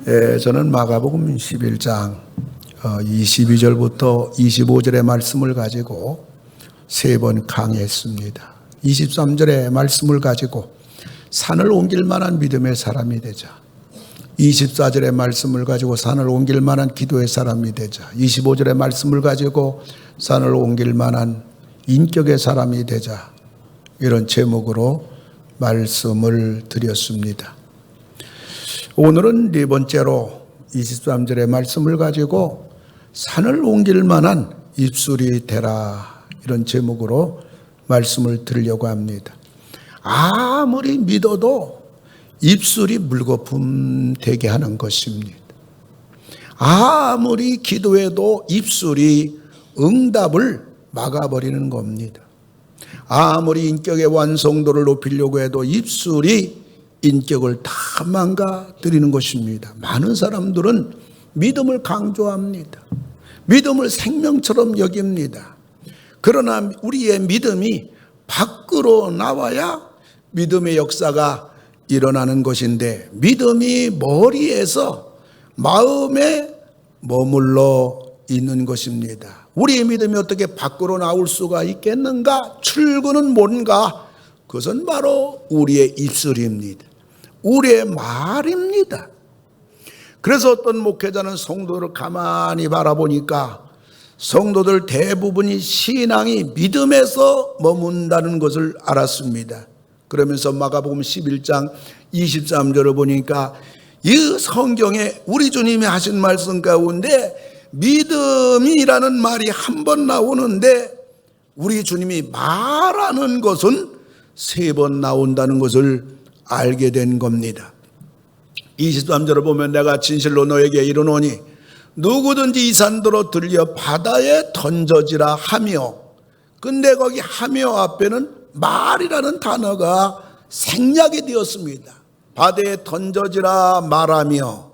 저는 마가복음 11장 22절부터 25절의 말씀을 가지고 세 번 강의했습니다. 23절의 말씀을 가지고 산을 옮길 만한 믿음의 사람이 되자. 24절의 말씀을 가지고 산을 옮길 만한 기도의 사람이 되자. 25절의 말씀을 가지고 산을 옮길 만한 인격의 사람이 되자. 이런 제목으로 말씀을 드렸습니다. 오늘은 네 번째로 23절의 말씀을 가지고 산을 옮길 만한 입술이 되라, 이런 제목으로 말씀을 드리려고 합니다. 아무리 믿어도 입술이 물거품 되게 하는 것입니다. 아무리 기도해도 입술이 응답을 막아버리는 겁니다. 아무리 인격의 완성도를 높이려고 해도 입술이 인격을 다 망가뜨리는 것입니다. 많은 사람들은 믿음을 강조합니다. 믿음을 생명처럼 여깁니다. 그러나 우리의 믿음이 밖으로 나와야 믿음의 역사가 일어나는 것인데, 믿음이 머리에서 마음에 머물러 있는 것입니다. 우리의 믿음이 어떻게 밖으로 나올 수가 있겠는가? 출구는 뭔가? 그것은 바로 우리의 입술입니다. 우리의 말입니다. 그래서 어떤 목회자는 성도를 가만히 바라보니까 성도들 대부분이 신앙이 믿음에서 머문다는 것을 알았습니다. 그러면서 마가복음 11장 23절을 보니까 이 성경에 우리 주님이 하신 말씀 가운데 믿음이라는 말이 한 번 나오는데 우리 주님이 말하는 것은 세 번 나온다는 것을 알게 된 겁니다. 23절을 보면 내가 진실로 너에게 이르노니 누구든지 이 산더러 들려 바다에 던져지라 하며, 근데 거기 하며 앞에는 말이라는 단어가 생략이 되었습니다. 바다에 던져지라 말하며,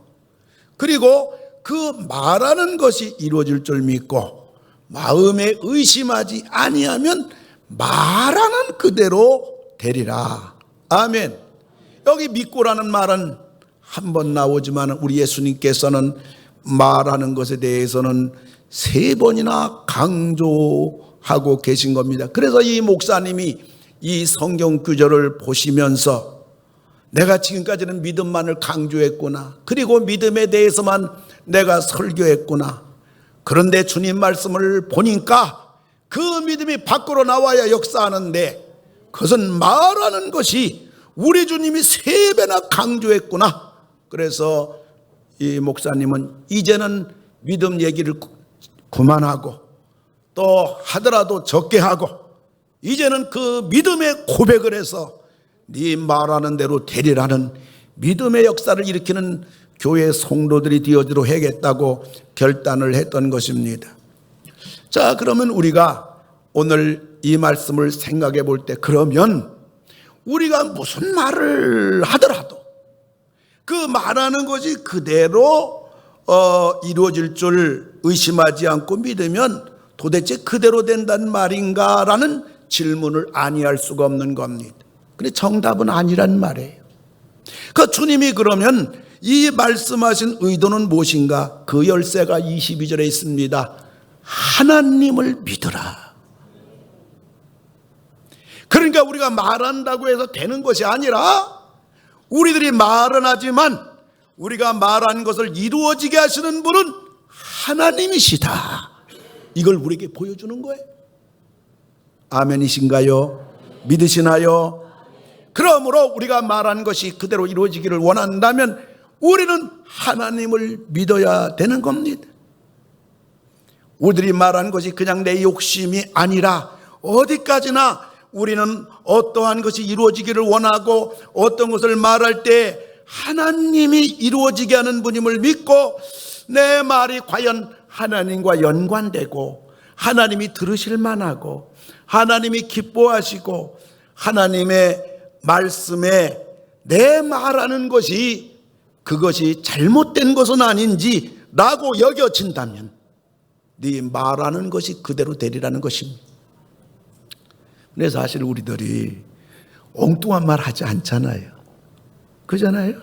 그리고 그 말하는 것이 이루어질 줄 믿고 마음에 의심하지 아니하면 말하는 그대로 되리라. 아멘. 여기 믿고라는 말은 한 번 나오지만 우리 예수님께서는 말하는 것에 대해서는 세 번이나 강조하고 계신 겁니다. 그래서 이 목사님이 이 성경 구절을 보시면서 내가 지금까지는 믿음만을 강조했구나, 그리고 믿음에 대해서만 내가 설교했구나, 그런데 주님 말씀을 보니까 그 믿음이 밖으로 나와야 역사하는데 그것은 말하는 것이 우리 주님이 세 배나 강조했구나. 그래서 이 목사님은 이제는 믿음 얘기를 그만하고 또 하더라도 적게 하고 이제는 그 믿음의 고백을 해서 네 말하는 대로 되리라는 믿음의 역사를 일으키는 교회 성도들이 되어지도록 해야겠다고 결단을 했던 것입니다. 자, 그러면 우리가 오늘 이 말씀을 생각해 볼 때, 그러면 우리가 무슨 말을 하더라도 그 말하는 것이 그대로 이루어질 줄 의심하지 않고 믿으면 도대체 그대로 된다는 말인가? 라는 질문을 아니할 수가 없는 겁니다. 근데 정답은 아니란 말이에요. 그 주님이 그러면 이 말씀하신 의도는 무엇인가? 그 열쇠가 22절에 있습니다. 하나님을 믿으라. 그러니까 우리가 말한다고 해서 되는 것이 아니라 우리들이 말은 하지만 우리가 말한 것을 이루어지게 하시는 분은 하나님이시다. 이걸 우리에게 보여주는 거예요. 아멘이신가요? 믿으시나요? 그러므로 우리가 말한 것이 그대로 이루어지기를 원한다면 우리는 하나님을 믿어야 되는 겁니다. 우리들이 말한 것이 그냥 내 욕심이 아니라 어디까지나 우리는 어떠한 것이 이루어지기를 원하고 어떤 것을 말할 때 하나님이 이루어지게 하는 분임을 믿고 내 말이 과연 하나님과 연관되고 하나님이 들으실 만하고 하나님이 기뻐하시고 하나님의 말씀에 내 말하는 것이 그것이 잘못된 것은 아닌지 라고 여겨진다면 네 말하는 것이 그대로 되리라는 것입니다. 근데 사실 우리들이 엉뚱한 말 하지 않잖아요. 그잖아요.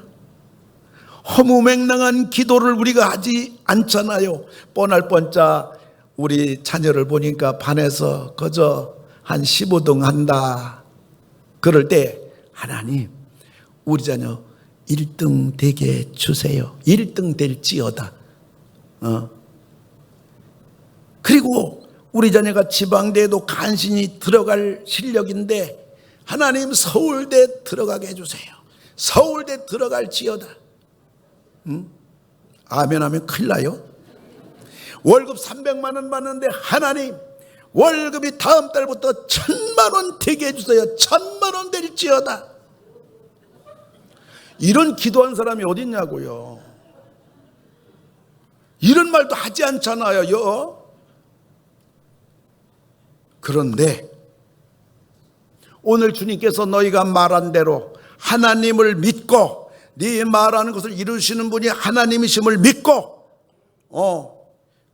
허무맹랑한 기도를 우리가 하지 않잖아요. 뻔할 뻔짜 우리 자녀를 보니까 반에서 그저 한 15등 한다. 그럴 때 하나님 우리 자녀 1등 되게 주세요. 1등 될지어다. 그리고 우리 자녀가 지방대에도 간신히 들어갈 실력인데 하나님 서울대 들어가게 해주세요. 서울대 들어갈지어다. 아멘 하면 큰일 나요. 월급 300만 원 받는데 하나님 월급이 다음 달부터 1000만 원 되게 해주세요. 1000만 원 될지어다. 이런 기도한 사람이 어디 있냐고요. 이런 말도 하지 않잖아요. 그런데 오늘 주님께서 너희가 말한 대로 하나님을 믿고 네 말하는 것을 이루시는 분이 하나님이심을 믿고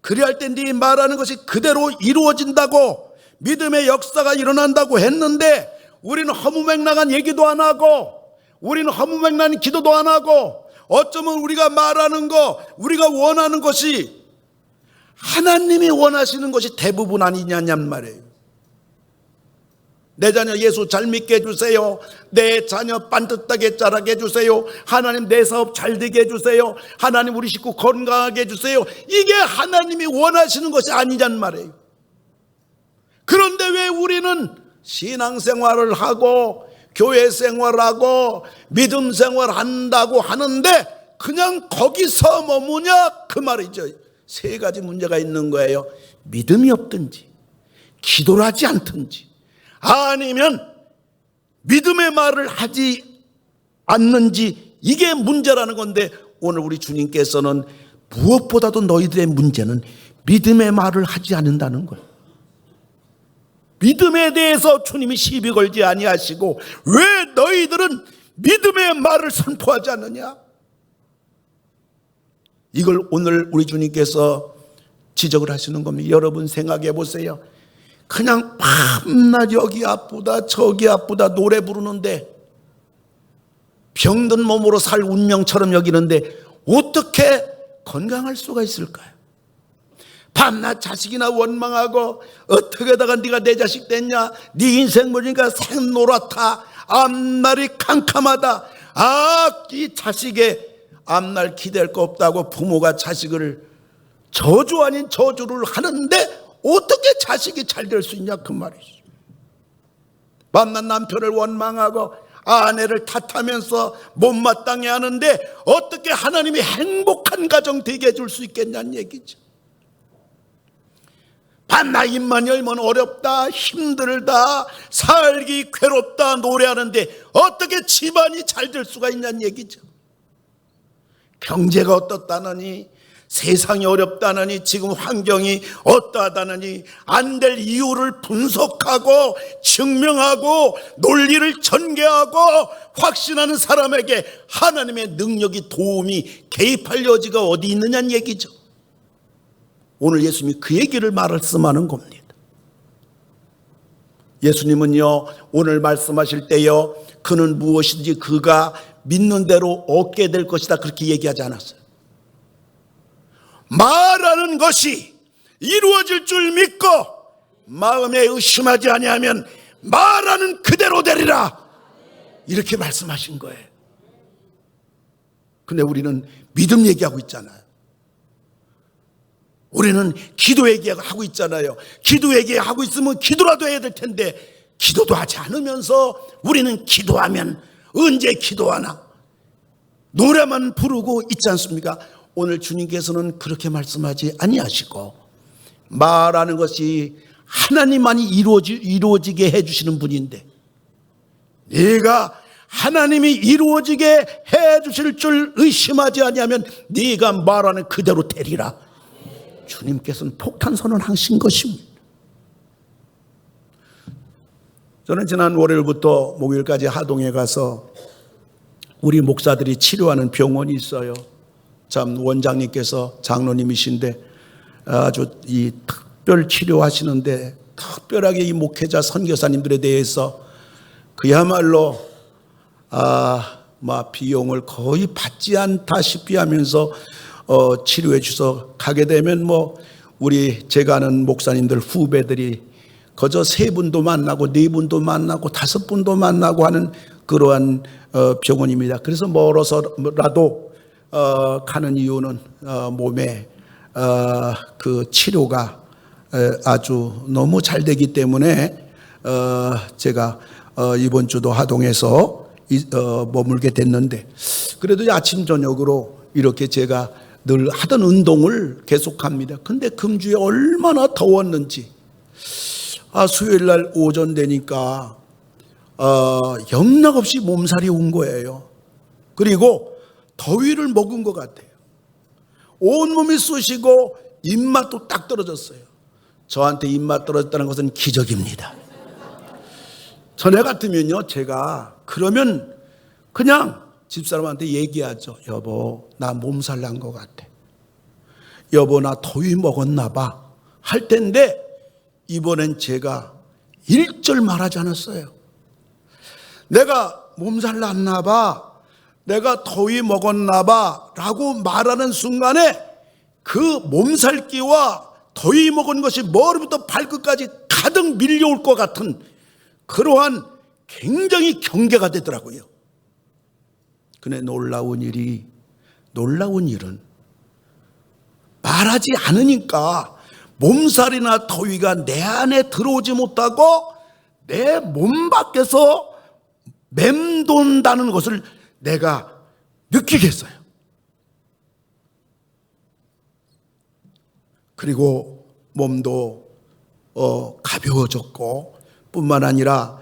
그리할 때 네 말하는 것이 그대로 이루어진다고 믿음의 역사가 일어난다고 했는데 우리는 허무맹랑한 얘기도 안 하고 우리는 허무맹랑한 기도도 안 하고 어쩌면 우리가 말하는 거 우리가 원하는 것이 하나님이 원하시는 것이 대부분 아니냐냔 말이에요. 내 자녀 예수 잘 믿게 해주세요. 내 자녀 반듯하게 자라게 해주세요. 하나님 내 사업 잘 되게 해주세요. 하나님 우리 식구 건강하게 해주세요. 이게 하나님이 원하시는 것이 아니냔 말이에요. 그런데 왜 우리는 신앙생활을 하고 교회 생활하고 믿음 생활한다고 하는데 그냥 거기서 머무냐 그 말이죠. 세 가지 문제가 있는 거예요. 믿음이 없든지 기도를 하지 않든지 아니면 믿음의 말을 하지 않는지 이게 문제라는 건데 오늘 우리 주님께서는 무엇보다도 너희들의 문제는 믿음의 말을 하지 않는다는 거예요. 믿음에 대해서 주님이 시비 걸지 아니하시고 왜 너희들은 믿음의 말을 선포하지 않느냐? 이걸 오늘 우리 주님께서 지적을 하시는 겁니다. 여러분 생각해 보세요. 그냥 밤낮 여기 아프다 저기 아프다 노래 부르는데 병든 몸으로 살 운명처럼 여기는데 어떻게 건강할 수가 있을까요? 밤낮 자식이나 원망하고 어떻게다가 네가 내 자식 됐냐, 네 인생 보니까 생노랗다, 앞날이 캄캄하다, 이 자식의 앞날 기댈 거 없다고 부모가 자식을 저주 아닌 저주를 하는데 어떻게 자식이 잘 될 수 있냐 그 말이죠. 밤낮 남편을 원망하고 아내를 탓하면서 못마땅해 하는데 어떻게 하나님이 행복한 가정 되게 해줄 수 있겠냐는 얘기죠. 밤낮 입만 열면 어렵다, 힘들다, 살기 괴롭다 노래하는데 어떻게 집안이 잘 될 수가 있냐는 얘기죠. 경제가 어떻다느니, 세상이 어렵다느니, 지금 환경이 어떠하다느니 안 될 이유를 분석하고 증명하고 논리를 전개하고 확신하는 사람에게 하나님의 능력이 도움이 개입할 여지가 어디 있느냐는 얘기죠. 오늘 예수님이 그 얘기를 말씀하는 겁니다. 예수님은요 오늘 말씀하실 때요 그는 무엇인지 그가 믿는 대로 얻게 될 것이다 그렇게 얘기하지 않았어요. 말하는 것이 이루어질 줄 믿고 마음에 의심하지 아니하면 말하는 그대로 되리라 이렇게 말씀하신 거예요. 근데 우리는 믿음 얘기하고 있잖아요. 우리는 기도 얘기하고 있잖아요. 기도 얘기하고 있으면 기도라도 해야 될 텐데 기도도 하지 않으면서 우리는 기도하면 언제 기도하나 노래만 부르고 있지 않습니까? 오늘 주님께서는 그렇게 말씀하지 아니하시고 말하는 것이 하나님만이 이루어지게 해주시는 분인데 네가 하나님이 이루어지게 해주실 줄 의심하지 아니하면 네가 말하는 그대로 되리라. 주님께서는 폭탄 선언하신 것입니다. 저는 지난 월요일부터 목요일까지 하동에 가서 우리 목사들이 치료하는 병원이 있어요. 참 원장님께서 장로님이신데 아주 이 특별 치료하시는데 특별하게 이 목회자 선교사님들에 대해서 그야말로 비용을 거의 받지 않다시피 하면서 치료해 주셔서 가게 되면 우리 제가 아는 목사님들 후배들이 거저 3분도 만나고 4분도 만나고 5분도 만나고 하는 그러한 병원입니다. 그래서 멀어서라도 가는 이유는 몸에 그 치료가 아주 너무 잘 되기 때문에 제가 이번 주도 하동에서 머물게 됐는데, 그래도 아침 저녁으로 이렇게 제가 늘 하던 운동을 계속합니다. 근데 금주에 얼마나 더웠는지 수요일 날 오전 되니까 영락없이 몸살이 온 거예요. 그리고 더위를 먹은 것 같아요. 온몸이 쑤시고 입맛도 딱 떨어졌어요. 저한테 입맛 떨어졌다는 것은 기적입니다. 전에 같으면요, 제가 그러면 그냥 집사람한테 얘기하죠. 여보, 나 몸살 난 것 같아. 여보, 나 더위 먹었나 봐. 할 텐데 이번엔 제가 일절 말하지 않았어요. 내가 몸살 났나 봐, 내가 더위 먹었나 봐 라고 말하는 순간에 그 몸살기와 더위 먹은 것이 머리부터 발끝까지 가득 밀려올 것 같은 그러한 굉장히 경계가 되더라고요. 근데 놀라운 일은 말하지 않으니까 몸살이나 더위가 내 안에 들어오지 못하고 내 몸 밖에서 맴돈다는 것을 내가 느끼겠어요. 그리고 몸도 가벼워졌고 뿐만 아니라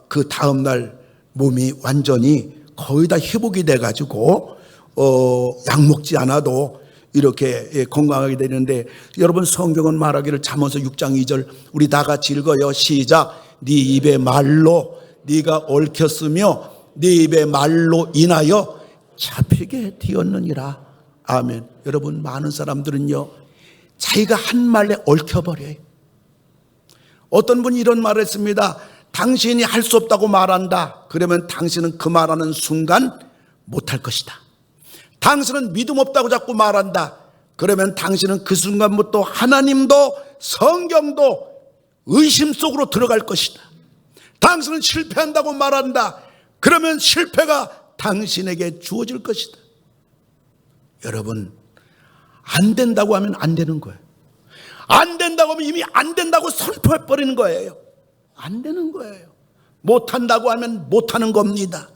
그 다음날 몸이 완전히 거의 다 회복이 돼가지고 약 먹지 않아도 이렇게 건강하게 되는데, 여러분 성경은 말하기를 잠언서 6장 2절 우리 다 같이 읽어요. 시작. 네 입의 말로 네가 얽혔으며 네 입의 말로 인하여 잡히게 되었느니라. 아멘. 여러분, 많은 사람들은요 자기가 한 말에 얽혀버려요. 어떤 분이 이런 말을 했습니다. 당신이 할 수 없다고 말한다. 그러면 당신은 그 말하는 순간 못할 것이다. 당신은 믿음 없다고 자꾸 말한다. 그러면 당신은 그 순간부터 하나님도 성경도 의심 속으로 들어갈 것이다. 당신은 실패한다고 말한다. 그러면 실패가 당신에게 주어질 것이다. 여러분, 안 된다고 하면 안 되는 거예요. 안 된다고 하면 이미 안 된다고 선포해버리는 거예요. 안 되는 거예요. 못한다고 하면 못하는 겁니다.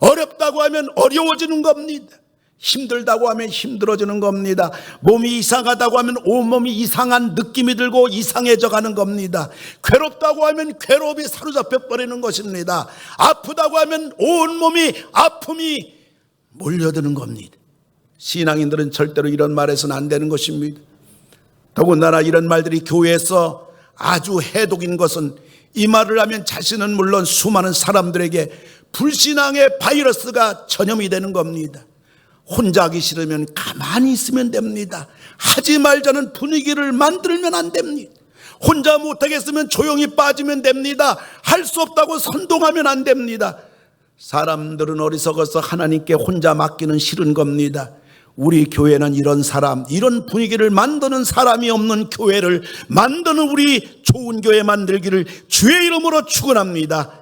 어렵다고 하면 어려워지는 겁니다. 힘들다고 하면 힘들어지는 겁니다. 몸이 이상하다고 하면 온몸이 이상한 느낌이 들고 이상해져 가는 겁니다. 괴롭다고 하면 괴로움이 사로잡혀 버리는 것입니다. 아프다고 하면 온몸이 아픔이 몰려드는 겁니다. 신앙인들은 절대로 이런 말해서는 안 되는 것입니다. 더군다나 이런 말들이 교회에서 아주 해독인 것은 이 말을 하면 자신은 물론 수많은 사람들에게 불신앙의 바이러스가 전염이 되는 겁니다. 혼자 하기 싫으면 가만히 있으면 됩니다. 하지 말자는 분위기를 만들면 안 됩니다. 혼자 못하겠으면 조용히 빠지면 됩니다. 할 수 없다고 선동하면 안 됩니다. 사람들은 어리석어서 하나님께 혼자 맡기는 싫은 겁니다. 우리 교회는 이런 사람, 이런 분위기를 만드는 사람이 없는 교회를 만드는 우리 좋은 교회 만들기를 주의 이름으로 축원합니다.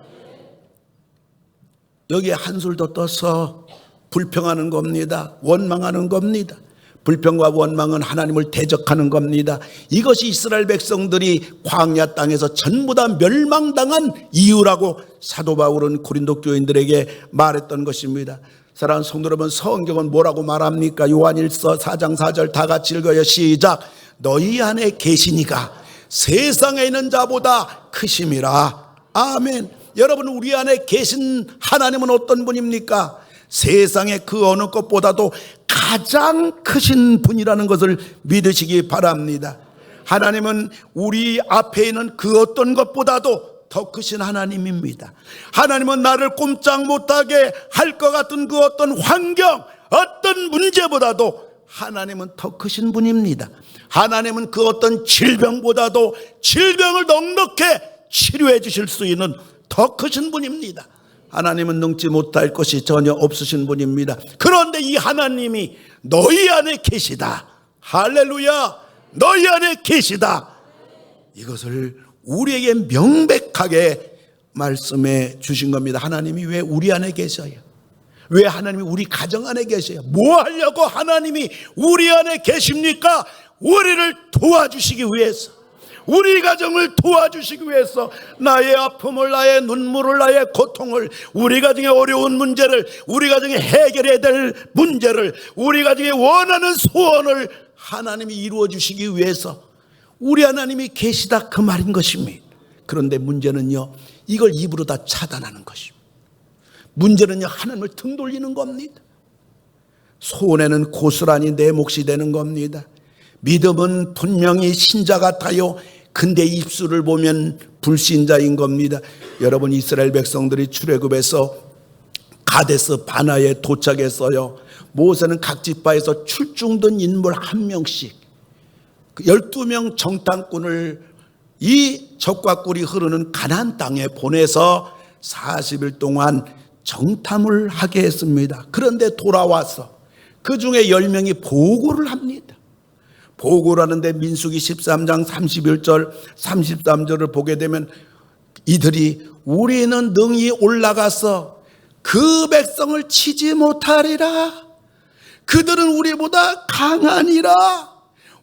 여기에 한술 더 떠서 불평하는 겁니다. 원망하는 겁니다. 불평과 원망은 하나님을 대적하는 겁니다. 이것이 이스라엘 백성들이 광야 땅에서 전부 다 멸망당한 이유라고 사도 바울은 고린도 교인들에게 말했던 것입니다. 사랑하는 성도 여러분, 성경은 뭐라고 말합니까? 요한일서 4장 4절 다 같이 읽어요. 시작. 너희 안에 계시니가 세상에 있는 자보다 크심이라. 아멘. 여러분, 우리 안에 계신 하나님은 어떤 분입니까? 세상의 그 어느 것보다도 가장 크신 분이라는 것을 믿으시기 바랍니다. 하나님은 우리 앞에 있는 그 어떤 것보다도 더 크신 하나님입니다. 하나님은 나를 꼼짝 못하게 할 것 같은 그 어떤 환경, 어떤 문제보다도 하나님은 더 크신 분입니다. 하나님은 그 어떤 질병보다도 질병을 넉넉히 치료해 주실 수 있는 더 크신 분입니다. 하나님은 능치 못할 것이 전혀 없으신 분입니다. 그런데 이 하나님이 너희 안에 계시다. 할렐루야. 너희 안에 계시다. 이것을 우리에게 명백하게 말씀해 주신 겁니다. 하나님이 왜 우리 안에 계셔요? 왜 하나님이 우리 가정 안에 계셔요? 뭐 하려고 하나님이 우리 안에 계십니까? 우리를 도와주시기 위해서, 우리 가정을 도와주시기 위해서, 나의 아픔을, 나의 눈물을, 나의 고통을, 우리 가정의 어려운 문제를, 우리 가정에 해결해야 될 문제를, 우리 가정에 원하는 소원을 하나님이 이루어 주시기 위해서 우리 하나님이 계시다, 그 말인 것입니다. 그런데 문제는요, 이걸 입으로 다 차단하는 것입니다. 문제는요, 하나님을 등 돌리는 겁니다. 소원에는 고스란히 내 몫이 되는 겁니다. 믿음은 분명히 신자 같아요. 근데 입술을 보면 불신자인 겁니다. 여러분, 이스라엘 백성들이 출애굽해서 가데스 바나에 도착했어요. 모세는 각 지파에서 출중된 인물 한 명씩 12명 정탐꾼을 이 적과 꿀이 흐르는 가나안 땅에 보내서 40일 동안 정탐을 하게 했습니다. 그런데 돌아와서 그 중에 10명이 보고를 합니다. 보고를 하는데 민수기 13장 31절 33절을 보게 되면 이들이 우리는 능히 올라가서 그 백성을 치지 못하리라. 그들은 우리보다 강하니라.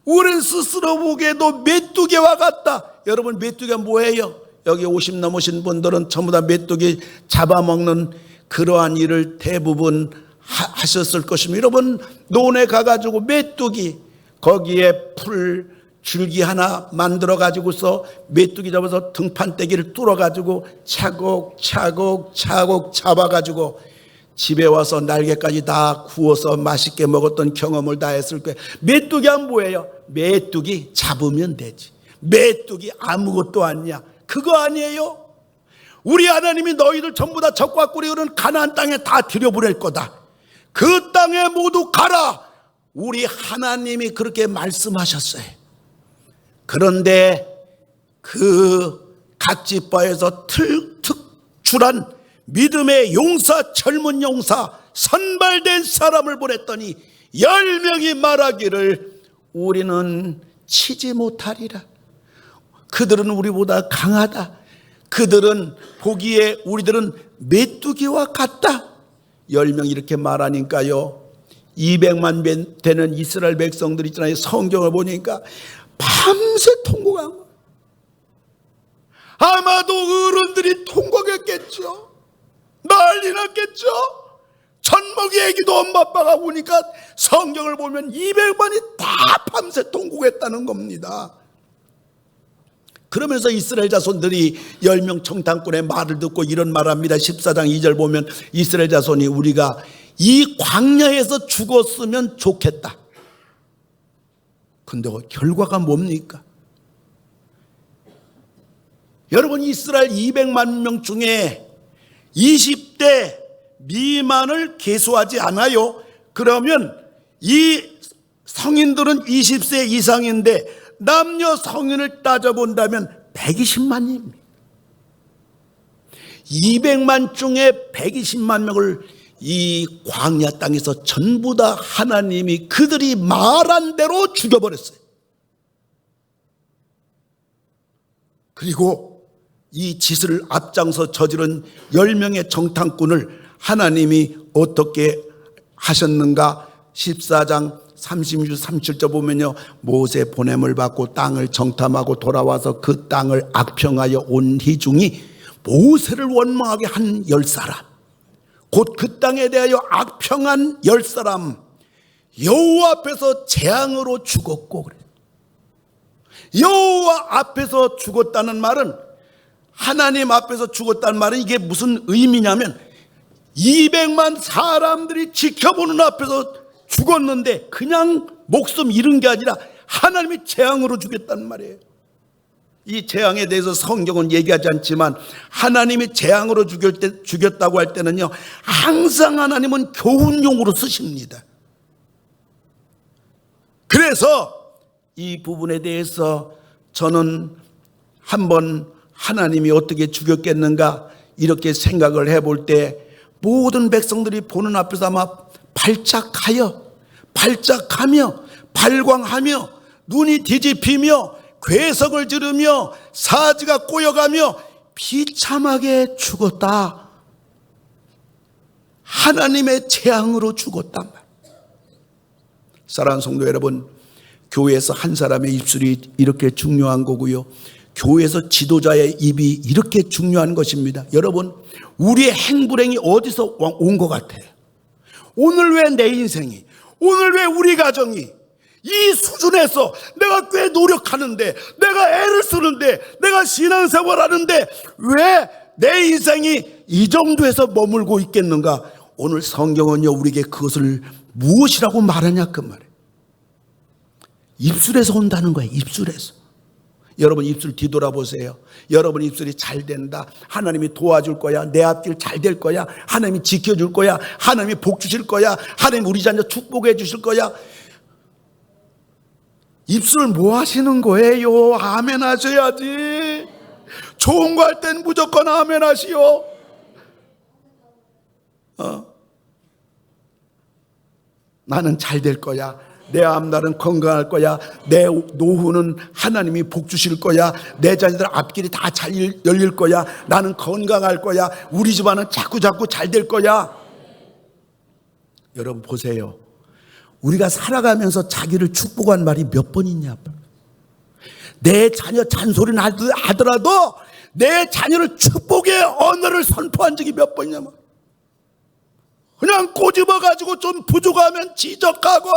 우리는 스스로 보기에도 메뚜기와 같다. 여러분, 메뚜기가 뭐예요? 여기 50 넘으신 분들은 전부 다 메뚜기 잡아먹는 그러한 일을 대부분 하셨을 것입니다. 여러분, 논에 가가지고 메뚜기 거기에 풀 줄기 하나 만들어 가지고서 메뚜기 잡아서 등판대기를 뚫어 가지고 차곡차곡 잡아 가지고 집에 와서 날개까지 다 구워서 맛있게 먹었던 경험을 다 했을 거예요. 메뚜기가 뭐예요? 메뚜기 잡으면 되지. 메뚜기 아무것도 아니야. 그거 아니에요? 우리 하나님이 너희들 전부 다 적과 꿀이 흐르는 가나안 땅에 다 들여보낼 거다. 그 땅에 모두 가라. 우리 하나님이 그렇게 말씀하셨어요. 그런데 그 각 지파에서 특출한 믿음의 용사, 젊은 용사, 선발된 사람을 보냈더니 10명이 말하기를 우리는 치지 못하리라. 그들은 우리보다 강하다. 그들은 보기에 우리들은 메뚜기와 같다. 10명이 이렇게 말하니까요, 200만 되는 이스라엘 백성들 있잖아요. 성경을 보니까 밤새 통곡한 거예요. 아마도 어른들이 통곡했겠죠. 난리 났겠죠. 젖먹이 애기도 엄마 아빠가 우니까 성경을 보면 200만이 다 밤새 통곡했다는 겁니다. 그러면서 이스라엘 자손들이 10명 정탐꾼의 말을 듣고 이런 말합니다. 14장 2절 보면 이스라엘 자손이 우리가 이 광야에서 죽었으면 좋겠다. 근데 결과가 뭡니까? 여러분, 이스라엘 200만 명 중에 20대 미만을 계수하지 않아요. 그러면 이 성인들은 20세 이상인데 남녀 성인을 따져본다면 120만입니다. 200만 중에 120만 명을 이 광야 땅에서 전부 다 하나님이 그들이 말한 대로 죽여버렸어요. 그리고 이 짓을 앞장서 저지른 10명의 정탐꾼을 하나님이 어떻게 하셨는가? 14장 36, 37절 보면요, 모세 보냄을 받고 땅을 정탐하고 돌아와서 그 땅을 악평하여 온 회중이 모세를 원망하게 한 10사람, 곧 그 땅에 대하여 악평한 10사람, 여호와 앞에서 재앙으로 죽었고, 그래요. 여호와 앞에서 죽었다는 말은, 하나님 앞에서 죽었다는 말은 이게 무슨 의미냐면 200만 사람들이 지켜보는 앞에서 죽었는데 그냥 목숨 잃은 게 아니라 하나님이 재앙으로 죽였다는 말이에요. 이 재앙에 대해서 성경은 얘기하지 않지만 하나님이 재앙으로 죽였다고 할 때는요, 항상 하나님은 교훈용으로 쓰십니다. 그래서 이 부분에 대해서 저는 한번 하나님이 어떻게 죽였겠는가, 이렇게 생각을 해볼 때 모든 백성들이 보는 앞에서 아마 발작하며 발광하며 눈이 뒤집히며 괴석을 지르며 사지가 꼬여가며 비참하게 죽었다. 하나님의 재앙으로 죽었단 말이에요. 사랑하는 성도 여러분, 교회에서 한 사람의 입술이 이렇게 중요한 거고요, 교회에서 지도자의 입이 이렇게 중요한 것입니다. 여러분, 우리의 행불행이 어디서 온 것 같아요? 오늘 왜 내 인생이, 오늘 왜 우리 가정이 이 수준에서 내가 꽤 노력하는데, 내가 애를 쓰는데, 내가 신앙생활 하는데 왜 내 인생이 이 정도에서 머물고 있겠는가? 오늘 성경은요, 우리에게 그것을 무엇이라고 말하냐 그 말이에요. 입술에서 온다는 거예요. 입술에서. 여러분 입술 뒤돌아보세요. 여러분 입술이 잘 된다, 하나님이 도와줄 거야, 내 앞길 잘 될 거야, 하나님이 지켜줄 거야, 하나님이 복 주실 거야, 하나님 우리 자녀 축복해 주실 거야. 입술 뭐 하시는 거예요? 아멘 하셔야지. 좋은 거 할 땐 무조건 아멘 하시오. 나는 잘 될 거야, 내 앞날은 건강할 거야, 내 노후는 하나님이 복 주실 거야, 내 자녀들 앞길이 다 잘 열릴 거야, 나는 건강할 거야, 우리 집안은 자꾸 잘 될 거야. 여러분 보세요. 우리가 살아가면서 자기를 축복한 말이 몇 번 있냐. 내 자녀 잔소리는 하더라도 내 자녀를 축복의 언어를 선포한 적이 몇 번이냐면, 그냥 꼬집어가지고 좀 부족하면 지적하고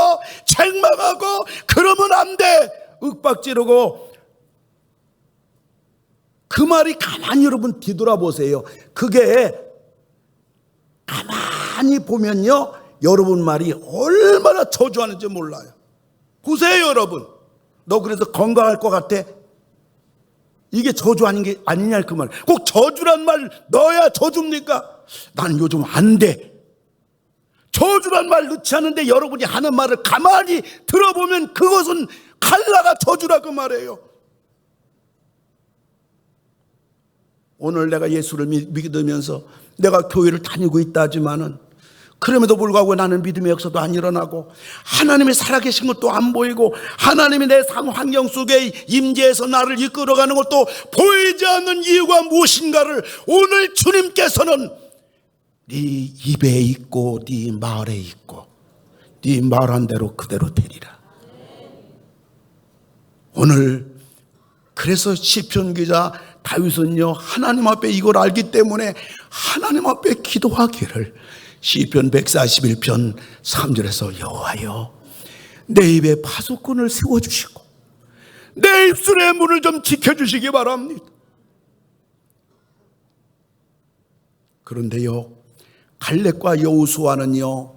책망하고 그러면 안 돼, 윽박지르고. 그 말이 가만히 여러분 뒤돌아보세요. 그게 가만히 보면요, 여러분 말이 얼마나 저주하는지 몰라요. 보세요 여러분, 너 그래서 건강할 것 같아? 이게 저주 아닌 게 아니냐 그 말. 꼭 저주란 말 넣어야 저주입니까? 나는 요즘 안 돼. 저주란 말 넣지 않은데 여러분이 하는 말을 가만히 들어보면 그것은 칼라가 저주라 그 말이에요. 오늘 내가 예수를 믿으면서 내가 교회를 다니고 있다 하지만은, 그럼에도 불구하고 나는 믿음의 역사도 안 일어나고, 하나님이 살아계신 것도 안 보이고, 하나님이 내 삶 환경 속에 임재해서 나를 이끌어가는 것도 보이지 않는 이유가 무엇인가를 오늘 주님께서는 네 입에 있고 네 말에 있고 네 말한 대로 그대로 되리라. 오늘 그래서 시편 기자 다윗은요, 하나님 앞에 이걸 알기 때문에 하나님 앞에 기도하기를, 시편 141편 3절에서 여호와여, 내 입에 파수꾼을 세워주시고 내 입술의 문을 좀 지켜주시기 바랍니다. 그런데요, 갈렙과 여호수아는요,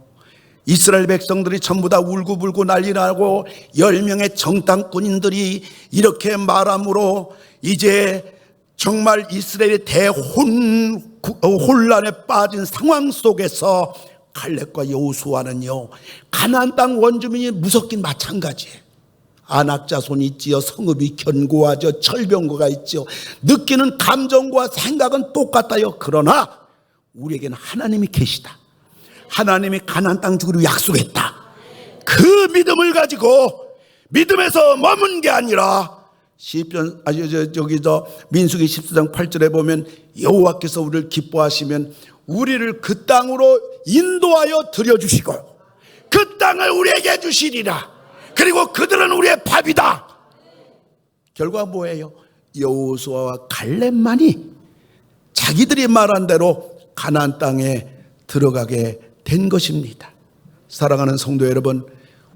이스라엘 백성들이 전부 다 울고불고 난리나고 10명의 정탐꾼인들이 이렇게 말함으로 이제 정말 이스라엘의 혼란에 빠진 상황 속에서 갈렙과 여호수아는요, 가나안 땅 원주민이 무섭긴 마찬가지예요. 안악자손이 있지요, 성읍이 견고하죠, 철병거가 있죠, 느끼는 감정과 생각은 똑같아요. 그러나 우리에게는 하나님이 계시다, 하나님이 가나안 땅 주기로 약속했다, 그 믿음을 가지고 믿음에서 머문 게 아니라, 시편 민수기 14장 8절에 보면 여호와께서 우리를 기뻐하시면 우리를 그 땅으로 인도하여 들여주시고 그 땅을 우리에게 주시리라. 그리고 그들은 우리의 밥이다. 결과 뭐예요? 여호수아와 갈렙만이 자기들이 말한 대로 가나안 땅에 들어가게 된 것입니다. 사랑하는 성도 여러분,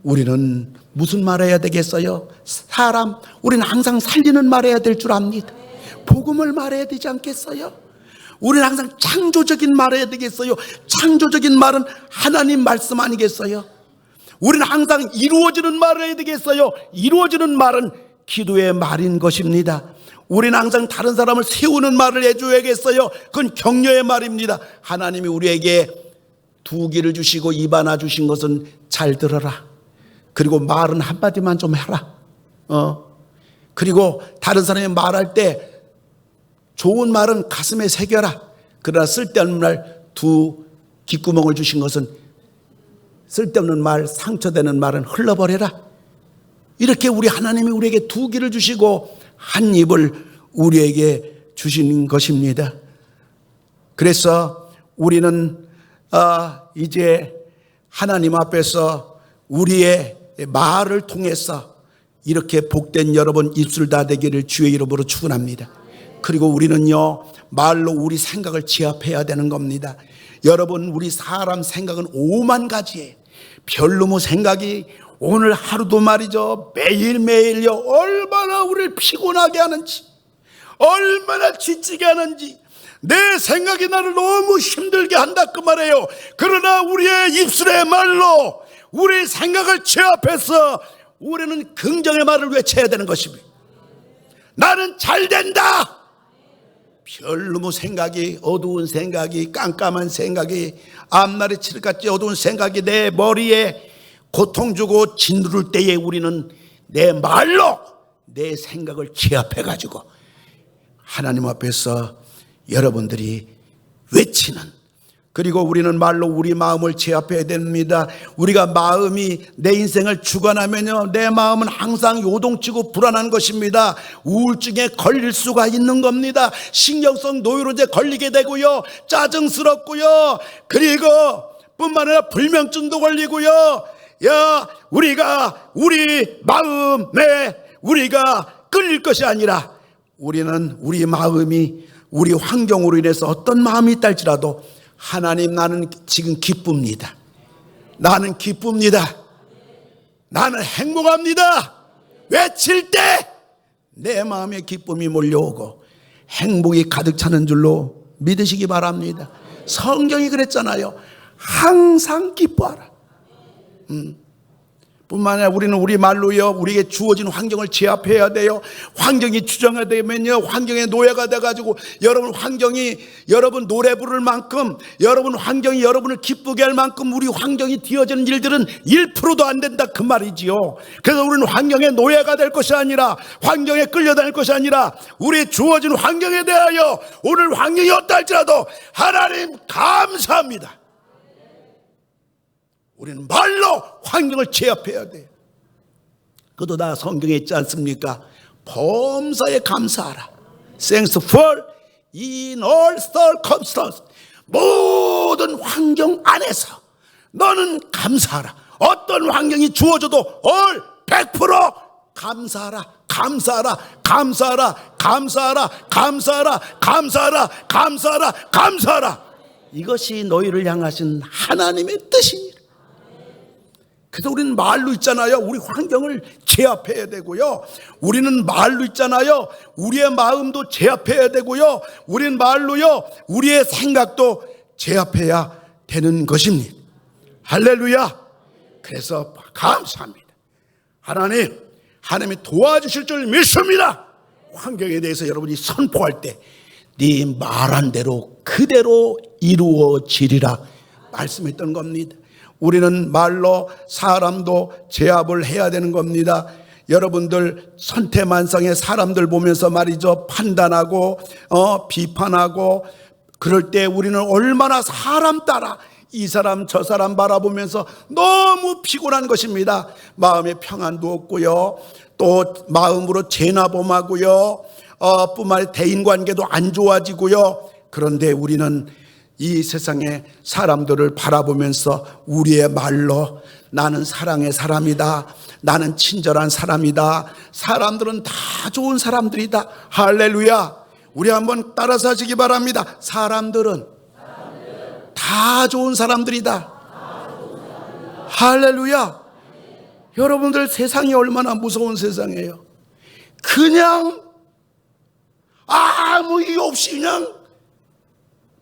우리는 무슨 말 해야 되겠어요? 우리는 항상 살리는 말 해야 될 줄 압니다. 복음을 말해야 되지 않겠어요? 우리는 항상 창조적인 말 해야 되겠어요? 창조적인 말은 하나님 말씀 아니겠어요? 우리는 항상 이루어지는 말을 해야 되겠어요? 이루어지는 말은 기도의 말인 것입니다. 우리는 항상 다른 사람을 세우는 말을 해줘야겠어요? 그건 격려의 말입니다. 하나님이 우리에게 두 귀를 주시고 입 하나 주신 것은 잘 들어라. 그리고 말은 한마디만 좀 해라. 그리고 다른 사람이 말할 때 좋은 말은 가슴에 새겨라. 그러나 쓸데없는 말 두 귓구멍을 주신 것은 쓸데없는 말, 상처되는 말은 흘러버려라. 이렇게 우리 하나님이 우리에게 두 귀를 주시고 한 입을 우리에게 주신 것입니다. 그래서 우리는 이제 하나님 앞에서 우리의 말을 통해서 이렇게 복된 여러분 입술 다 되기를 주의 이름으로 축원합니다. 그리고 우리는요, 말로 우리 생각을 제압해야 되는 겁니다. 여러분, 우리 사람 생각은 5만 가지예요. 별놈의 생각이 오늘 하루도 말이죠, 매일매일요, 얼마나 우리를 피곤하게 하는지, 얼마나 지치게 하는지, 내 생각이 나를 너무 힘들게 한다 그 말이에요. 그러나 우리의 입술의 말로 우리 생각을 제압해서 우리는 긍정의 말을 외쳐야 되는 것입니다. 나는 잘 된다. 별놈의 생각이, 어두운 생각이, 깜깜한 생각이, 앞날에 칠흑같이 어두운 생각이 내 머리에 고통 주고 짓누를 때에 우리는 내 말로 내 생각을 제압해 가지고 하나님 앞에서 여러분들이 외치는, 그리고 우리는 말로 우리 마음을 제압해야 됩니다. 우리가 마음이 내 인생을 주관하면요, 내 마음은 항상 요동치고 불안한 것입니다. 우울증에 걸릴 수가 있는 겁니다. 신경성 노이로제 걸리게 되고요, 짜증스럽고요, 그리고 뿐만 아니라 불면증도 걸리고요. 우리가 우리 마음에 우리가 끌릴 것이 아니라 우리는 우리 마음이 우리 환경으로 인해서 어떤 마음이 있다 할지라도 하나님, 나는 지금 기쁩니다. 나는 기쁩니다. 나는 행복합니다. 외칠 때 내 마음에 기쁨이 몰려오고 행복이 가득 차는 줄로 믿으시기 바랍니다. 성경이 그랬잖아요. 항상 기뻐하라. 뿐만 아니라 우리는 우리 말로요, 우리에게 주어진 환경을 제압해야 돼요. 환경이 주정되면요, 환경의 노예가 돼가지고 여러분 환경이 여러분 노래 부를 만큼, 여러분 환경이 여러분을 기쁘게 할 만큼 우리 환경이 뒤어지는 일들은 1%도 안 된다 그 말이지요. 그래서 우리는 환경의 노예가 될 것이 아니라, 환경에 끌려다닐 것이 아니라 우리 주어진 환경에 대하여 오늘 환경이 어떠 할지라도 하나님 감사합니다. 우리는 말로 환경을 제압해야 돼요. 그것도 다 성경에 있지 않습니까? 범사에 감사하라. Thanks for in all circumstances. 모든 환경 안에서 너는 감사하라. 어떤 환경이 주어져도 all 100% 감사하라. 감사하라. 감사하라. 감사하라. 감사하라. 감사하라. 감사하라. 감사하라. 이것이 너희를 향하신 하나님의 뜻입니다. 그래서 우리는 말로 있잖아요, 우리 환경을 제압해야 되고요, 우리는 말로 있잖아요, 우리의 마음도 제압해야 되고요, 우리는 말로요, 우리의 생각도 제압해야 되는 것입니다. 할렐루야. 그래서 감사합니다. 하나님이 도와주실 줄 믿습니다. 환경에 대해서 여러분이 선포할 때 네 말한 대로 그대로 이루어지리라 말씀했던 겁니다. 우리는 말로 사람도 제압을 해야 되는 겁니다. 여러분들 선태만상의 사람들 보면서 말이죠, 판단하고 비판하고 그럴 때 우리는 얼마나 사람 따라 이 사람 저 사람 바라보면서 너무 피곤한 것입니다. 마음의 평안도 없고요, 또 마음으로 죄나범하고요, 뿐만 아니라 대인관계도 안 좋아지고요. 그런데 우리는 이 세상의 사람들을 바라보면서 우리의 말로 나는 사랑의 사람이다, 나는 친절한 사람이다, 사람들은 다 좋은 사람들이다. 할렐루야. 우리 한번 따라서 하시기 바랍니다. 사람들은 다 좋은 사람들이다. 할렐루야. 여러분들, 세상이 얼마나 무서운 세상이에요. 그냥 아무 이유 없이 그냥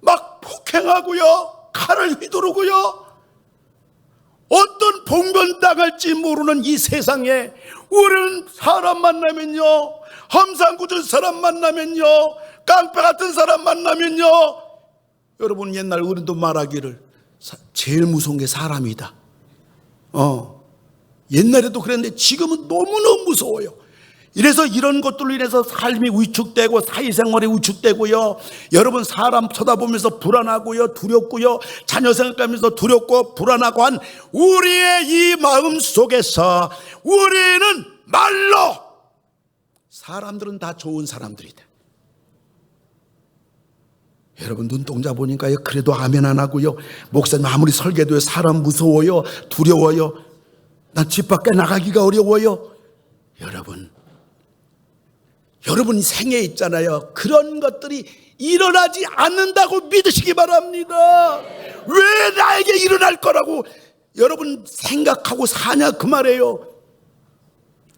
막 폭행하고요, 칼을 휘두르고요, 어떤 봉변당할지 모르는 이 세상에 우리는 사람 만나면요, 험상궂은 사람 만나면요, 깡패 같은 사람 만나면요, 여러분 옛날 어른도 말하기를 제일 무서운 게 사람이다. 옛날에도 그랬는데 지금은 너무너무 무서워요. 이래서 이런 것들로 인해서 삶이 위축되고 사회생활이 위축되고요. 여러분 사람 쳐다보면서 불안하고요, 두렵고요, 자녀 생각하면서 두렵고 불안하고 한 우리의 이 마음 속에서 우리는 말로, 사람들은 다 좋은 사람들이다. 여러분 눈동자 보니까요, 그래도 아멘 안 하고요, 목사님 아무리 설계도에 사람 무서워요, 두려워요, 난 집 밖에 나가기가 어려워요. 여러분 생에 있잖아요, 그런 것들이 일어나지 않는다고 믿으시기 바랍니다. 왜 나에게 일어날 거라고 여러분 생각하고 사냐 그 말이에요.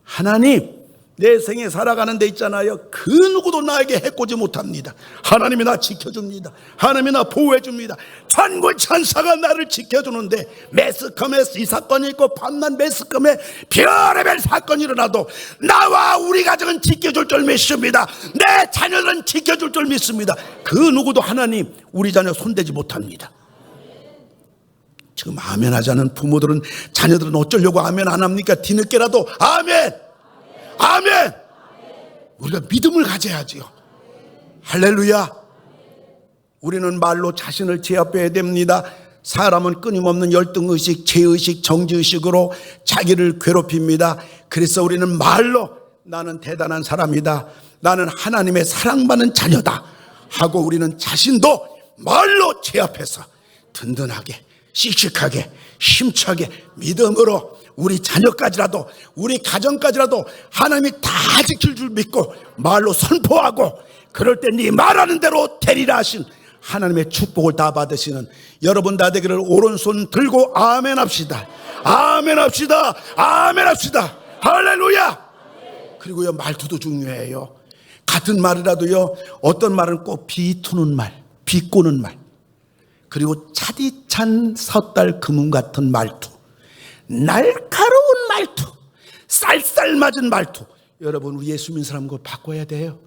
하나님, 내 생에 살아가는 데 있잖아요, 그 누구도 나에게 해코지 못합니다. 하나님이 나 지켜줍니다. 하나님이 나 보호해줍니다. 천군 천사가 나를 지켜주는데, 매스컴에 이 사건이 있고 밤낮 매스컴에 별의별 사건이 일어나도 나와 우리 가정은 지켜줄 줄 믿습니다. 내 자녀들은 지켜줄 줄 믿습니다. 그 누구도 하나님 우리 자녀 손대지 못합니다. 지금 아멘 하지 않은 부모들은, 자녀들은 어쩌려고 아멘 안 합니까? 뒤늦게라도 아멘, 아멘. 우리가 믿음을 가져야지요. 할렐루야. 우리는 말로 자신을 제압해야 됩니다. 사람은 끊임없는 열등의식, 죄의식, 정죄의식으로 자기를 괴롭힙니다. 그래서 우리는 말로 나는 대단한 사람이다, 나는 하나님의 사랑받는 자녀다 하고 우리는 자신도 말로 제압해서 든든하게, 씩씩하게, 힘차게 믿음으로 우리 자녀까지라도, 우리 가정까지라도 하나님이 다 지킬 줄 믿고 말로 선포하고, 그럴 때 네 말하는 대로 되리라 하신 하나님의 축복을 다 받으시는 여러분 다 되기를 오른손 들고 아멘 합시다. 아멘 합시다. 아멘 합시다. 할렐루야. 그리고요, 말투도 중요해요. 같은 말이라도요, 어떤 말은 꼭 비투는 말, 비꼬는 말, 그리고 차디찬 섣달 금음 같은 말투, 날카로운 말투, 쌀쌀 맞은 말투. 여러분 우리 예수 믿는 사람 그거 바꿔야 돼요.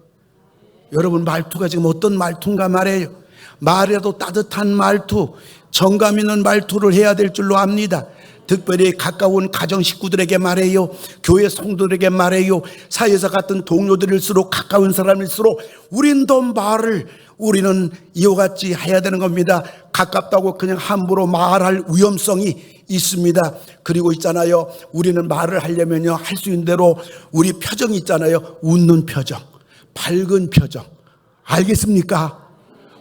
여러분 말투가 지금 어떤 말투인가 말이에요. 말이라도 따뜻한 말투, 정감 있는 말투를 해야 될 줄로 압니다. 특별히 가까운 가정 식구들에게 말해요, 교회 성도들에게 말해요, 사회에서 같은 동료들일수록, 가까운 사람일수록 우린 더 말을, 우리는 이와 같이 해야 되는 겁니다. 가깝다고 그냥 함부로 말할 위험성이 있습니다. 그리고 있잖아요, 우리는 말을 하려면요, 할 수 있는 대로 우리 표정이 있잖아요, 웃는 표정, 밝은 표정, 알겠습니까?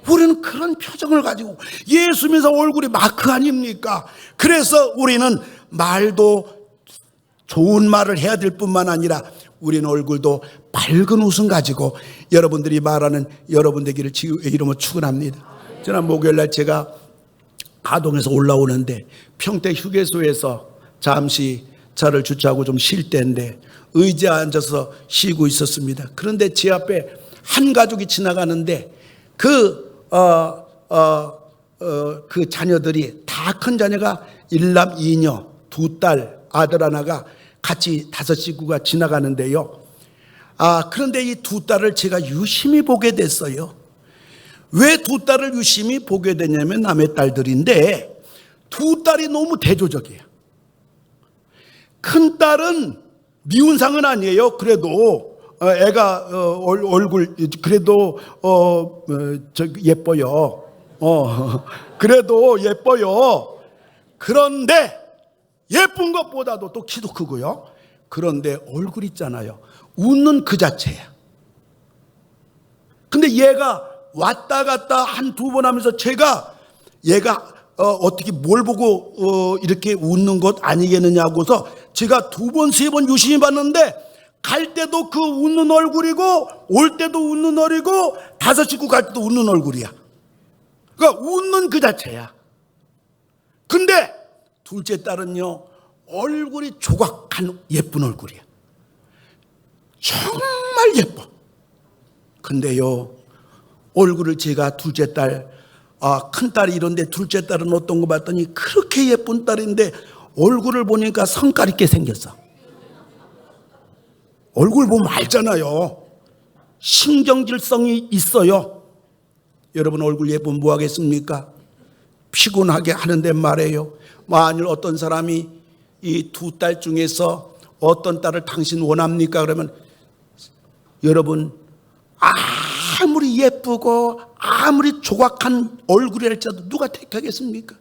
우리는 그런 표정을 가지고, 예수 믿어서 얼굴이 마크 아닙니까? 그래서 우리는 말도 좋은 말을 해야 될 뿐만 아니라 우리는 얼굴도 밝은 웃음 가지고 여러분들이 말하는 여러분 되기를 주의 이름으로 축원합니다. 지난 목요일날 제가 가동에서 올라오는데 평택 휴게소에서 잠시 차를 주차하고 좀 쉴 때인데 의자에 앉아서 쉬고 있었습니다. 그런데 제 앞에 한 가족이 지나가는데 그 자녀들이 다 큰 자녀가 일남 이녀, 두 딸, 아들 하나가 같이 다섯 식구가 지나가는데요. 그런데 이 두 딸을 제가 유심히 보게 됐어요. 왜 두 딸을 유심히 보게 되냐면 남의 딸들인데 두 딸이 너무 대조적이에요. 큰 딸은 미운상은 아니에요. 그래도 애가 얼굴 그래도 예뻐요. 그래도 예뻐요. 그런데 예쁜 것보다도 또 키도 크고요. 그런데 얼굴 있잖아요, 웃는 그 자체야. 근데 얘가 왔다 갔다 한 두 번 하면서 제가 얘가 어떻게 뭘 보고 이렇게 웃는 것 아니겠느냐고서 제가 두 번, 세 번 유심히 봤는데 갈 때도 그 웃는 얼굴이고 올 때도 웃는 얼굴이고 다섯 식구 갈 때도 웃는 얼굴이야. 그러니까 웃는 그 자체야. 근데 둘째 딸은요, 얼굴이 조각한 예쁜 얼굴이야. 정말 예뻐. 근데요, 얼굴을 제가 둘째 딸, 큰 딸이 이런데 둘째 딸은 어떤 거 봤더니 그렇게 예쁜 딸인데 얼굴을 보니까 성깔 있게 생겼어. 얼굴 보면 알잖아요. 신경질성이 있어요. 여러분 얼굴 예쁘면 뭐 하겠습니까? 피곤하게 하는데 말이에요. 만일 어떤 사람이 이 두 딸 중에서 어떤 딸을 당신 원합니까? 그러면 여러분, 아무리 예쁘고 아무리 조각한 얼굴이랄지라도 누가 택하겠습니까?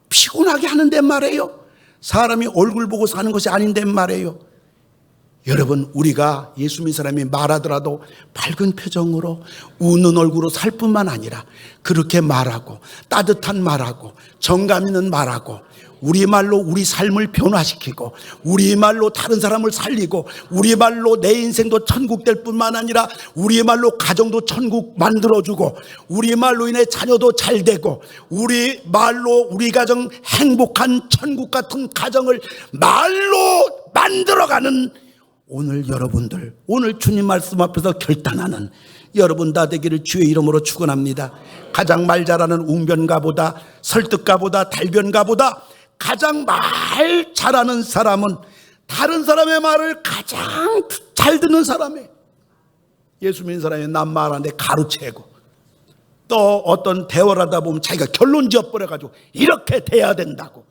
피곤하게 하는데 말이에요. 사람이 얼굴 보고 사는 것이 아닌데 말이에요. 여러분, 우리가 예수 믿는 사람이 말하더라도 밝은 표정으로 웃는 얼굴로 살 뿐만 아니라 그렇게 말하고 따뜻한 말하고 정감 있는 말하고 우리말로 우리 삶을 변화시키고 우리말로 다른 사람을 살리고 우리말로 내 인생도 천국 될 뿐만 아니라 우리말로 가정도 천국 만들어주고 우리말로 인해 자녀도 잘 되고 우리말로 우리 가정 행복한 천국 같은 가정을 말로 만들어가는 오늘 여러분들, 오늘 주님 말씀 앞에서 결단하는 여러분 다 되기를 주의 이름으로 축원합니다. 가장 말 잘하는 웅변가보다 설득가보다 달변가보다 가장 말 잘하는 사람은 다른 사람의 말을 가장 잘 듣는 사람이에요. 예수 믿는 사람이 남 말하는데 가로채고 또 어떤 대화를 하다 보면 자기가 결론 지어버려가지고 이렇게 돼야 된다고,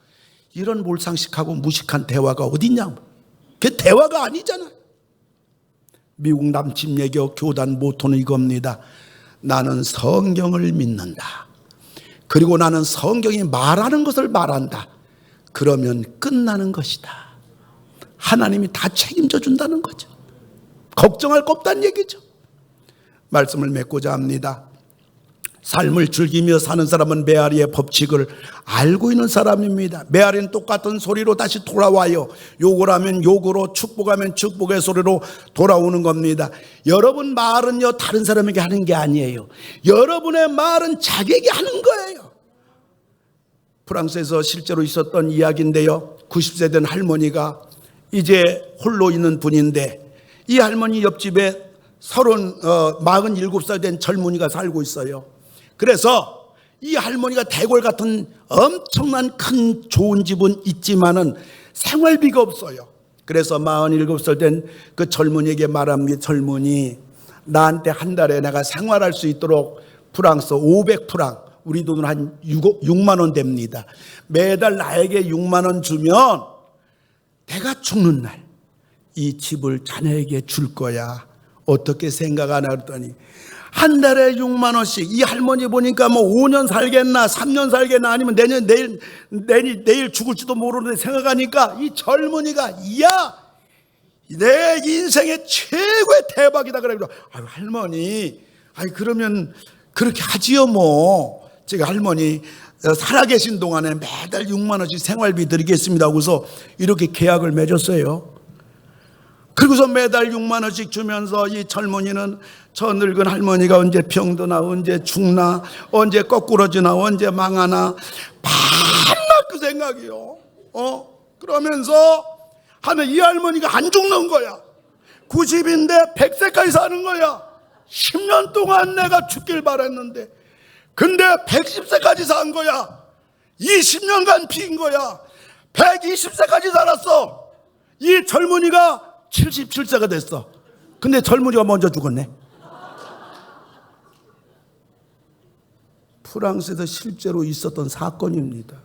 이런 몰상식하고 무식한 대화가 어딨냐. 그게 대화가 아니잖아. 미국 남침예교 교단 모토는 이겁니다. 나는 성경을 믿는다. 그리고 나는 성경이 말하는 것을 말한다. 그러면 끝나는 것이다. 하나님이 다 책임져 준다는 거죠. 걱정할 거 없다는 얘기죠. 말씀을 맺고자 합니다. 삶을 즐기며 사는 사람은 메아리의 법칙을 알고 있는 사람입니다. 메아리는 똑같은 소리로 다시 돌아와요. 욕을 하면 욕으로, 축복하면 축복의 소리로 돌아오는 겁니다. 여러분 말은요, 다른 사람에게 하는 게 아니에요. 여러분의 말은 자기에게 하는 거예요. 프랑스에서 실제로 있었던 이야기인데요, 90세 된 할머니가 이제 홀로 있는 분인데 이 할머니 옆집에 47살 된 젊은이가 살고 있어요. 그래서 이 할머니가 대궐 같은 엄청난 큰 좋은 집은 있지만은 생활비가 없어요. 그래서 47살 된 그 젊은이에게 말합니다. 젊은이, 나한테 한 달에 내가 생활할 수 있도록 프랑스 500프랑, 우리 돈으로 한 6만 원 됩니다. 매달 나에게 6만 원 주면 내가 죽는 날 이 집을 자네에게 줄 거야. 어떻게 생각하나 그랬더니 한 달에 6만 원씩. 이 할머니 보니까 뭐 5년 살겠나 3년 살겠나 아니면 내일 죽을지도 모르는데 생각하니까 이 젊은이가 이야 내 인생의 최고의 대박이다 그래. 아유 할머니, 아니 그러면 그렇게 하지요 뭐. 제가 할머니 살아계신 동안에 매달 6만 원씩 생활비 드리겠습니다 하고서 이렇게 계약을 맺었어요. 그리고서 매달 6만 원씩 주면서 이 젊은이는 저 늙은 할머니가 언제 병드나 언제 죽나 언제 거꾸러지나 언제 망하나 밤낮 그 생각이요. 그러면서 하면 이 할머니가 안 죽는 거야. 90인데 100세까지 사는 거야. 10년 동안 내가 죽길 바랬는데 근데 110세까지 산 거야. 20년간 빈 거야. 120세까지 살았어. 이 젊은이가 77세가 됐어. 근데 젊은이가 먼저 죽었네. 프랑스에서 실제로 있었던 사건입니다.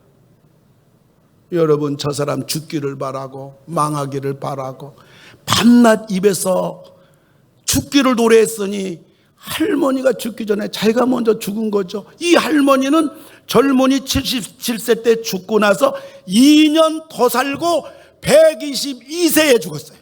여러분, 저 사람 죽기를 바라고 망하기를 바라고 밤낮 입에서 죽기를 노래했으니 할머니가 죽기 전에 자기가 먼저 죽은 거죠. 이 할머니는 젊은이 77세 때 죽고 나서 2년 더 살고 122세에 죽었어요.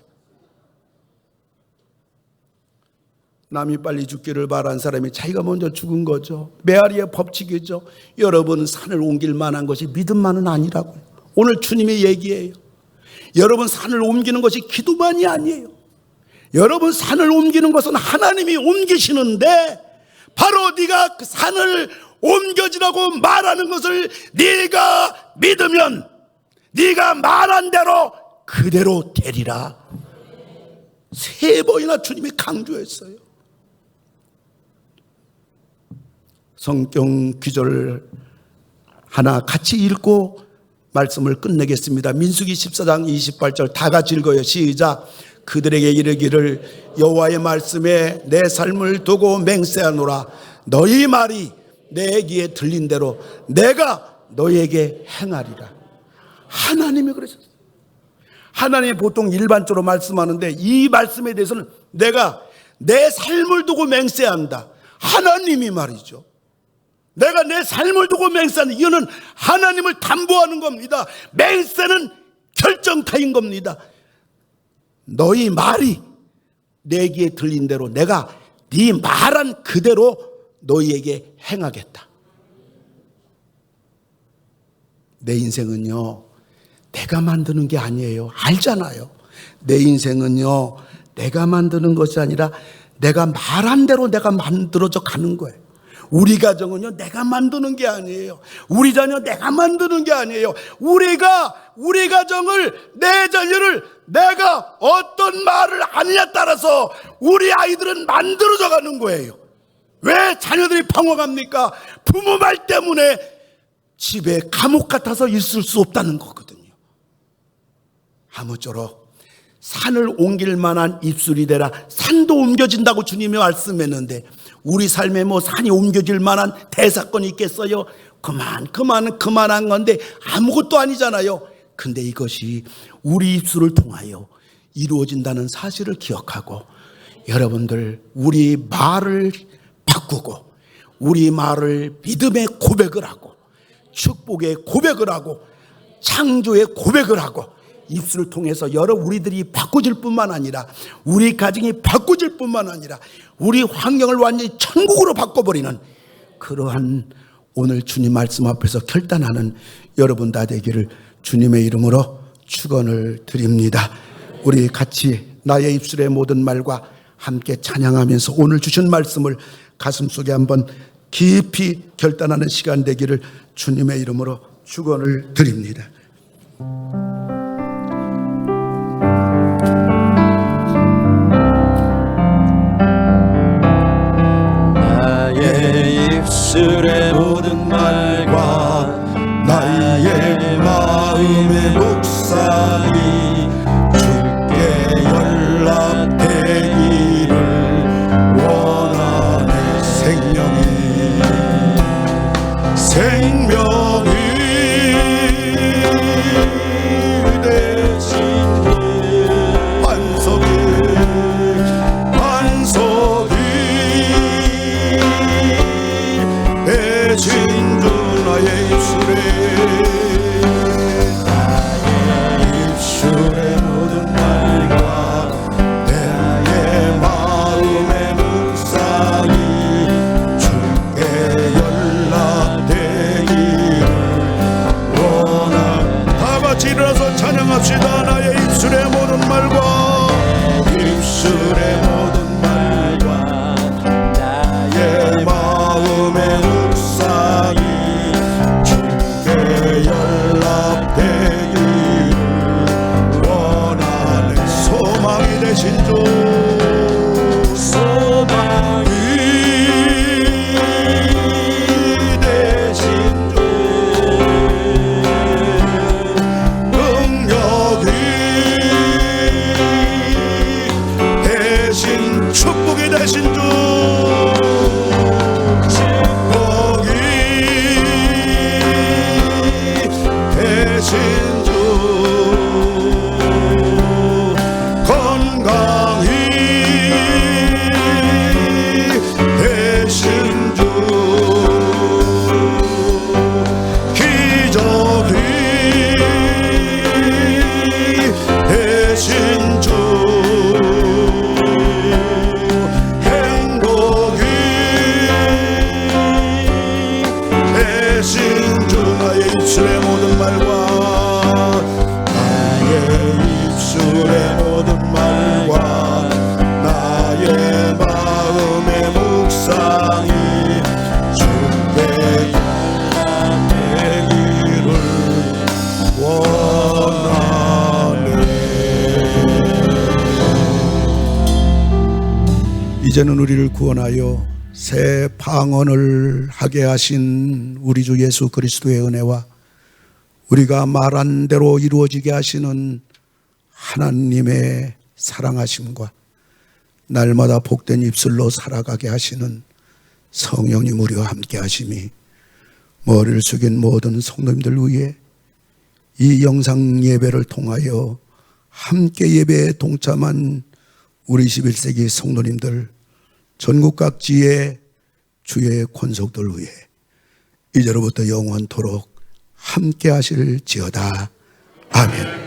남이 빨리 죽기를 바란 사람이 자기가 먼저 죽은 거죠. 메아리의 법칙이죠. 여러분, 산을 옮길 만한 것이 믿음만은 아니라고요. 오늘 주님의 얘기예요. 여러분, 산을 옮기는 것이 기도만이 아니에요. 여러분, 산을 옮기는 것은 하나님이 옮기시는데 바로 네가 그 산을 옮겨지라고 말하는 것을 네가 믿으면 네가 말한 대로 그대로 되리라. 3번이나 주님이 강조했어요. 성경 기절 하나 같이 읽고 말씀을 끝내겠습니다. 민수기 14장 28절 다 같이 읽어요. 시작. 그들에게 이르기를 여호와의 말씀에 내 삶을 두고 맹세하노라. 너희 말이 내 귀에 들린 대로 내가 너희에게 행하리라. 하나님이 그러셨어요. 하나님이 보통 일반적으로 말씀하는데 이 말씀에 대해서는 내가 내 삶을 두고 맹세한다. 하나님이 말이죠. 내가 내 삶을 두고 맹세한다. 이거는 하나님을 담보하는 겁니다. 맹세는 결정타인 겁니다. 너희 말이 내 귀에 들린 대로 내가 네 말한 그대로 너희에게 행하겠다. 내 인생은요, 내가 만드는 게 아니에요. 알잖아요. 내 인생은요, 내가 만드는 것이 아니라 내가 말한 대로 내가 만들어져 가는 거예요. 우리 가정은요, 내가 만드는 게 아니에요. 우리 자녀 내가 만드는 게 아니에요. 우리 가정을, 내 자녀를 내가 어떤 말을 하느냐에 따라서 우리 아이들은 만들어져 가는 거예요. 왜 자녀들이 방황합니까? 부모 말 때문에 집에 감옥 같아서 있을 수 없다는 거거든요. 아무쪼록 산을 옮길 만한 입술이 되라. 산도 옮겨진다고 주님이 말씀했는데 우리 삶에 뭐 산이 옮겨질 만한 대사건이 있겠어요? 그만한 건데 아무것도 아니잖아요. 근데 이것이 우리 입술을 통하여 이루어진다는 사실을 기억하고 여러분들 우리 말을 바꾸고 우리 말을 믿음의 고백을 하고 축복의 고백을 하고 창조의 고백을 하고 입술을 통해서 우리들이 바꿔질 뿐만 아니라 우리 가정이 바꿔질 뿐만 아니라 우리 환경을 완전히 천국으로 바꿔버리는 그러한 오늘 주님 말씀 앞에서 결단하는 여러분 다 되기를 주님의 이름으로 축원을 드립니다. 우리 같이 나의 입술의 모든 말과 함께 찬양하면서 오늘 주신 말씀을 가슴속에 한번 깊이 결단하는 시간 되기를 주님의 이름으로 축원을 드립니다. 나의 입술의 모든 말과 나의 마음의 묵상이 주께 연락되기를 원하네. 생명이 되신 반석이 되신 주 나의 입술의 모든 말과 나의 마음의 묵상이 주께 연락되기를 원하네. 다 같이 일어나서 찬양합시다. 나의 입술의 모든 말과 입술의 모든 말과 나의 마음의 묵상이 주께 연락되기를 원하네. 소망이 되신 주 소망이 되신 주 능력이 되신 축복이 되신 주 축복이 되신 주 건강이 되신 주 기적이 되신 주 행복이 되신 주 나의 입술의 모든 말과 나의 입술의 모든 말과 나의 마음의 묵상이 주께 연락되기를 원하네. 이제는 우리를 구원하여 새 방언을 하게 하신 우리 주 예수 그리스도의 은혜와 우리가 말한 대로 이루어지게 하시는 하나님의 사랑하심과 날마다 복된 입술로 살아가게 하시는 성령님 우리와 함께 하심이 머리를 숙인 모든 성도님들 위해 이 영상 예배를 통하여 함께 예배에 동참한 우리 21세기 성도님들, 전국 각지의 주의 권속들 위해 이제로부터 영원토록 함께 하실지어다. 아멘.